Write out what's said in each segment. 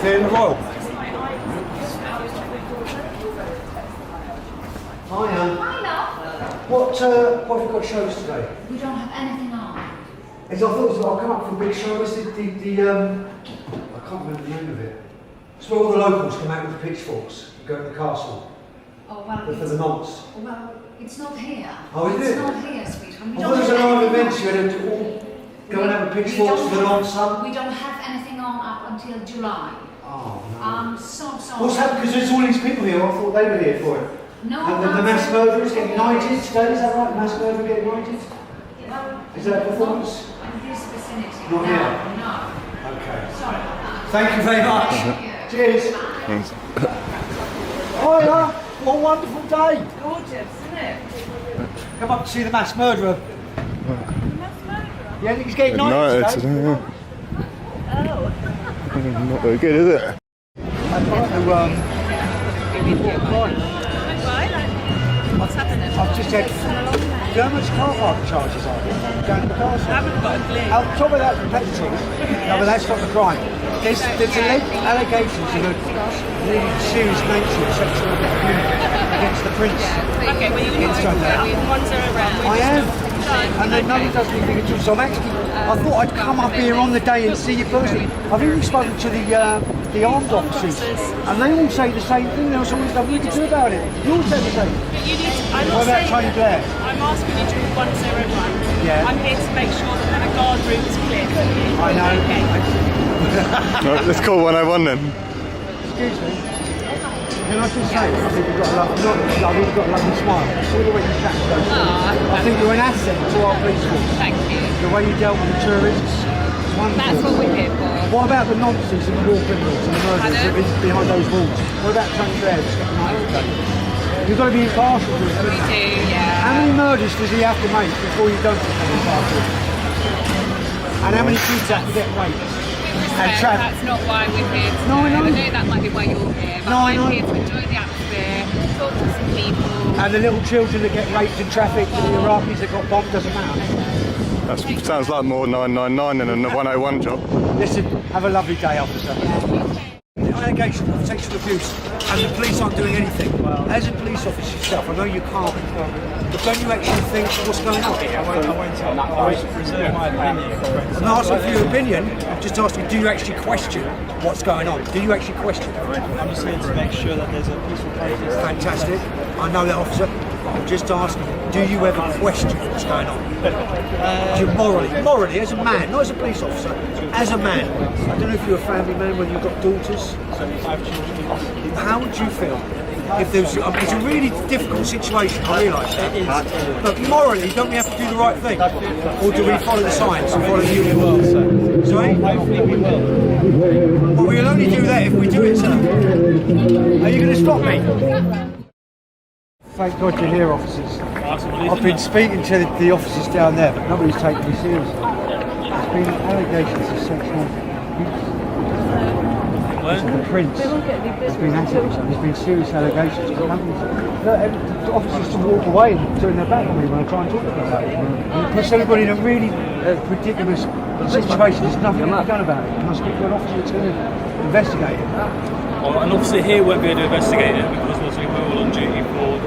Fair and Royal. Hiya. What have you got shows today? We don't have anything on. I thought I'll come up for a big show. Is it the I can't remember the name of it. It's where all the locals come out with the pitchforks and go to the castle. Oh, well, For the nonce. Well, it's not here. Oh, is it? It's not here, sweetheart. I thought it was an live event, so you had to all go and have a pitchforks for the nonce, son. We don't have anything on up until July. Oh, no. I'm so sorry. What's happened? Because there's all these people here. I thought they were here for it. No, and the mass murderers get united today, is that right? Mass murderer get united? Well, Is that a performance? in this vicinity. Not here? No. Okay. Sorry about that. Thank you very much. Thank you. Cheers. Thanks. Hiya. What a wonderful day. Gorgeous, isn't it? Come up to see the mass murderer. The mass murderer? Yeah, I think he's getting united today. Not very good, is it? I'd like to What's happening? I've just had. Do you know how much car park charges are there? Down in the castle? I haven't got a clue. I'll talk about that competitive. No, but that's not the crime. There's allegations of a really serious nature of sexual abuse against the prince. Okay, well you need to wander around. I am. And then no one does anything at all. So I thought I'd come up here on the day and see you personally. I've even spoken to the armed officers, and they all say the same thing. There's always nothing you can do about it. You all say the same. But you need to, I'm What not about saying, Tony Blair? I'm asking you to do 101. Yeah. I'm here to make sure that the guard route is clear. I know. No, let's call 101 then. Excuse me. Can I just say, I think you've got a lovely smile. It's all the way you chat to those people. I think you're an asset to our police force. Thank you. The way you dealt with the tourists, it's wonderful. That's what we're here for. What about the nonsense and the war criminals and the murderers Pardon? that have been behind those walls? What about Tony Blair? You've got to be impartial to it. We do, yeah. How many murders does he have to make before you don't become impartial? And how many kids have to get raped? And That's not why we're here today. No, I know. I know that might be why you're here, but No, I know. I'm here to enjoy the atmosphere, talk to some people. And the little children that get raped in traffic, and the Iraqis that got bombed, doesn't matter. That sounds like more 999 than a 101 job. Listen, have a lovely day, officer. The allegation of sexual abuse and the police aren't doing anything. As a police officer yourself, I know you can't, but don't you actually think what's going on? I reserve my opinion. I'm not asking for your opinion, I'm just asking, do you actually question what's going on? Do you actually question it? I'm just here to make sure that there's a peaceful protest. Fantastic. I know that, officer. I'm just asking, do you ever question what's going on? Do you morally, as a man, not as a police officer, as a man. I don't know if you're a family man, whether you've got daughters. So 5 children. How would you feel if there was? It's a really difficult situation. I realise that. It is. But morally, don't we have to do the right thing, or do we follow the science and follow the human world? Sorry? Hopefully we will. Well, we'll only do that if we do it, sir. Are you going to stop me? Thank God you're here, officers. I've been speaking to the officers down there, but nobody's taking me seriously. There's been allegations of sexual abuse. The prince. There's been serious allegations, but the officers to walk away and turn their back on me when I try and talk about it. It puts everybody in a really ridiculous situation. There's nothing to be done about it. You must speak to an officer that's going to investigate it. Well, an officer here won't be able to investigate it because obviously we're all on duty for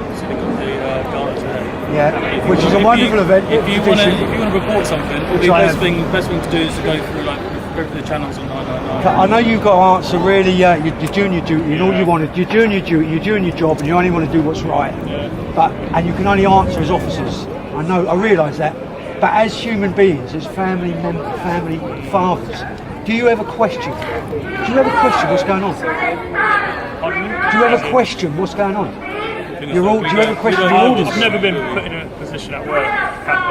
the guards there. Yeah, which is a wonderful event. If you want to report something, the best thing to do is to go through the channels on 999. I know you've got to answer really, you're doing your duty and all you want is, you're doing your duty, you're doing your job and you only want to do what's right. Yeah. And you can only answer as officers. I realise that. But as human beings, as family fathers, do you ever question? Do you ever question what's going on? Do you ever question what's going on? Do you ever question your orders? I've never been put in a position at work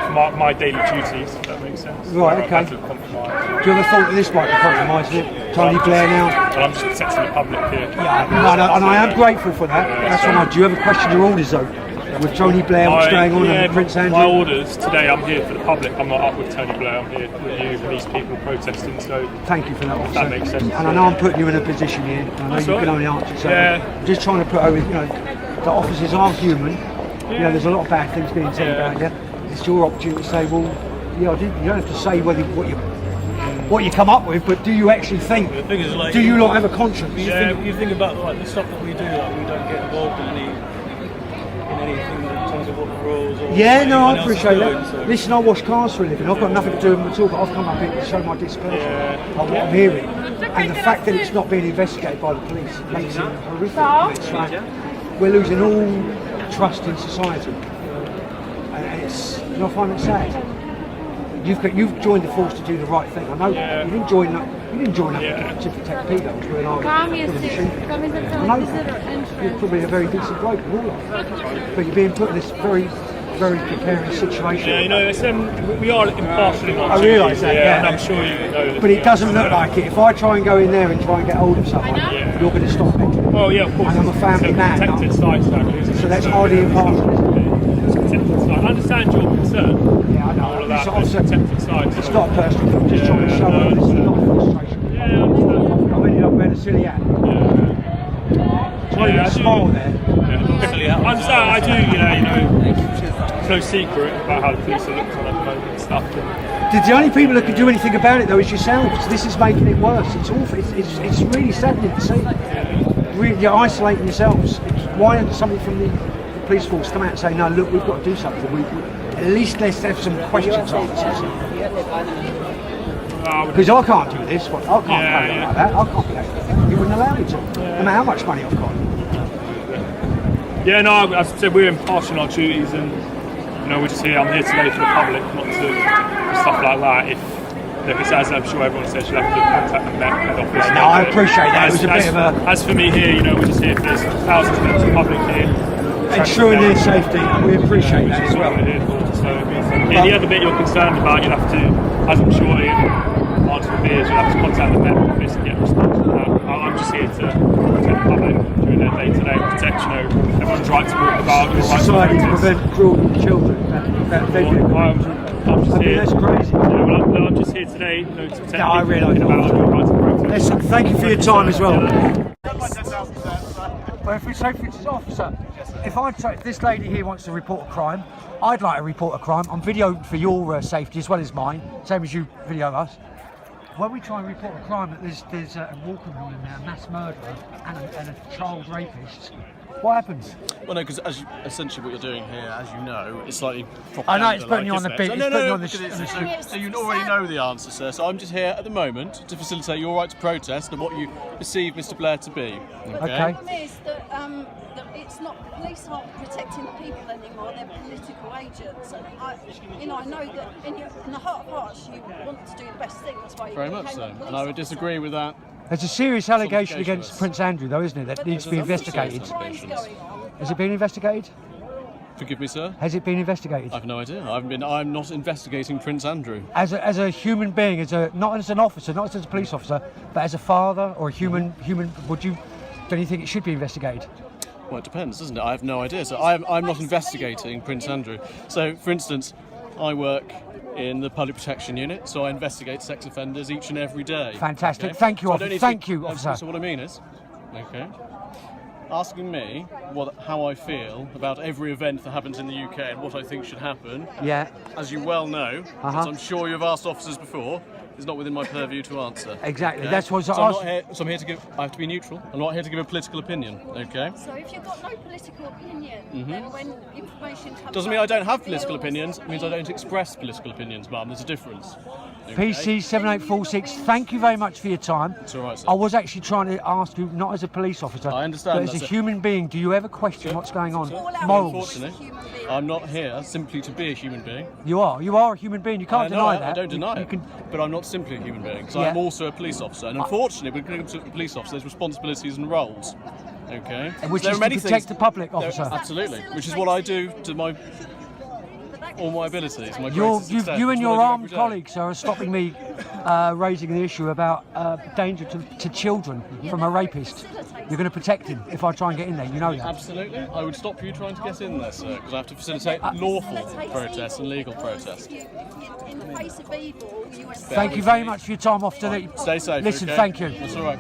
for my daily duties, if that makes sense. Right, okay. So Do you ever thought that this might be compromising? Tony Blair now? Well, I'm just protecting the public here. Yeah, and I am grateful for that. That's why. Do you ever question your orders though? With Tony Blair, what's going on, and Prince Andrew? My orders today, I'm here for the public. I'm not up with Tony Blair. I'm here with you and these people protesting. So thank you for that, officer. That makes sense. And I know I'm putting you in a position here. And I know you can only answer. So I'm just trying to put over. The officers are human. There's a lot of bad things being said about you. It's your opportunity to say, well, you don't have to say what you what you come up with, but do you actually think? The thing is, like, do you not have a conscience? You think about like the stuff that we do, like we don't get involved in anything in terms of what the rules or Yeah, no, anyone I else is appreciate doing, that. so. Listen, I wash cars for a living. I've got nothing to do with them at all, but I've come up here to show my displeasure of what I'm hearing. And the fact that it's not being investigated by the police makes it horrific. It's like we're losing all trust in society. And it's, you know, I find it sad. You've joined the force to do the right thing. I know you didn't join up to protect pedos when I was that. You're probably a very decent bloke in all life. But you're being put in this very, very precarious situation. Yeah, you know, it's, we are impartial in our I realise that, yeah. and I'm sure you know that. But it doesn't look like it. If I try and go in there and try and get hold of someone, you're going to stop me. Oh yeah, of course. And I'm a family it's man. Protected site, sadly, isn't it? So that's hardly impartial, isn't it? It's protected site. I understand your concern. Yeah, I know. All of that, It's but it's protected site. It's so- not personal. I'm just trying to show her this is not frustration. Yeah, I understand. I ended up wearing a silly hat. It's not even a smile there. I understand. I do. It's no secret about how the police are looked on at the moment and stuff. The only people that can do anything about it though is yourselves. This is making it worse. It's awful. It's really saddening to see. Really, you're isolating yourselves. Why don't somebody from the police force come out and say, no, look, we've got to do something. At least let's have some questions answered. Because I can't do this. I can't play like that. I can't play. You wouldn't allow me to. No matter how much money I've got. Yeah, no, as I said, we're impartial in our duties, and we're just here. I'm here today for the public, not to stuff like that. If it's as I'm sure everyone says, you'll have to contact the Met office. No, I appreciate that. It was a bit of a. As for me here, we're just here for this. Thousands of members of the public here. Ensuring their safety, and we appreciate that as well. The other bit you're concerned about, you'll have to, as I'm sure the answer will be, is you'll have to contact the Met office and get a response to that. I'm just here to protect the public during their day-to-day protection. Everyone's right to walk about. Your right Society to protest. prevent cruelty to children. I'm just here. That's crazy. I'm just here today to protect Yeah, I realise people about your right to protest. Listen, thank you for your time as well. Well, if we say, for instance, officer, if this lady here wants to report a crime, I'd like to report a crime. I'm videoed for your safety as well as mine, same as you video us. When we try and report a crime that there's a war criminal in there, a mass murderer and a child rapist, what happens? Well, no, because essentially what you're doing here, as you know, is slightly propaganda. I know it's putting you on the isn't beat. it? It's putting you on the so you already know the answer, sir. So I'm just here at the moment to facilitate your right to protest and what you perceive Mr. Blair to be. Okay. The problem is that, that it's not, police aren't protecting the people anymore, they're political agents. And I know that in the heart of hearts you want to do the best thing, that's why you Very much so. And I would disagree with that. There's a serious allegation against Prince Andrew, though, isn't it? That needs to be investigated. Has it been investigated? Forgive me, sir. Has it been investigated? I've no idea. I'm not investigating Prince Andrew. As a human being, not as an officer, not as a police officer, but as a father or a human, don't you think it should be investigated? Well, it depends, doesn't it? I have no idea. So I'm not investigating Prince Andrew. So, for instance, I work in the public protection unit, so I investigate sex offenders each and every day. Fantastic. Okay? Thank you, So I officer. don't need Thank to- you, officer. So what I mean is, okay, asking me how I feel about every event that happens in the UK and what I think should happen, Yeah. as you well know, as I'm sure you've asked officers before, is not within my purview to answer. Exactly. Okay? That's what so I I'm was. not here. So I'm here to give. I have to be neutral. I'm not here to give a political opinion. Okay. So if you've got no political opinion, then when information comes Doesn't mean I don't have up, political feels- opinions. It means I don't express political opinions, ma'am. There's a difference. Okay? PC 7846. Thank you very much for your time. It's all right, sir. I was actually trying to ask you, not as a police officer, I understand but as that, a sir. human being. Do you ever question what's going on? out Morals. Unfortunately, I'm not here simply to be a human being. You are. You are a human being. You can't No, deny I that. don't deny You it. can. But I'm not simply a human being. So Yeah. I'm also a police officer. And unfortunately, when it comes to a police officer, there's responsibilities and roles. Okay. Which There is are to many protect things- the public, there- officer. Absolutely. Which is what I do to all my abilities. My You greatest extent. and It's your what I do armed every day. colleagues are stopping me raising the issue about danger to children from a rapist. You're going to protect him if I try and get in there. You know that. Absolutely. I would stop you trying to get in there, sir, because I have to facilitate lawful protests and legal protests. In the face of evil, you Thank you very much for your time, officer. Stay safe. Listen, okay? thank you. That's all right.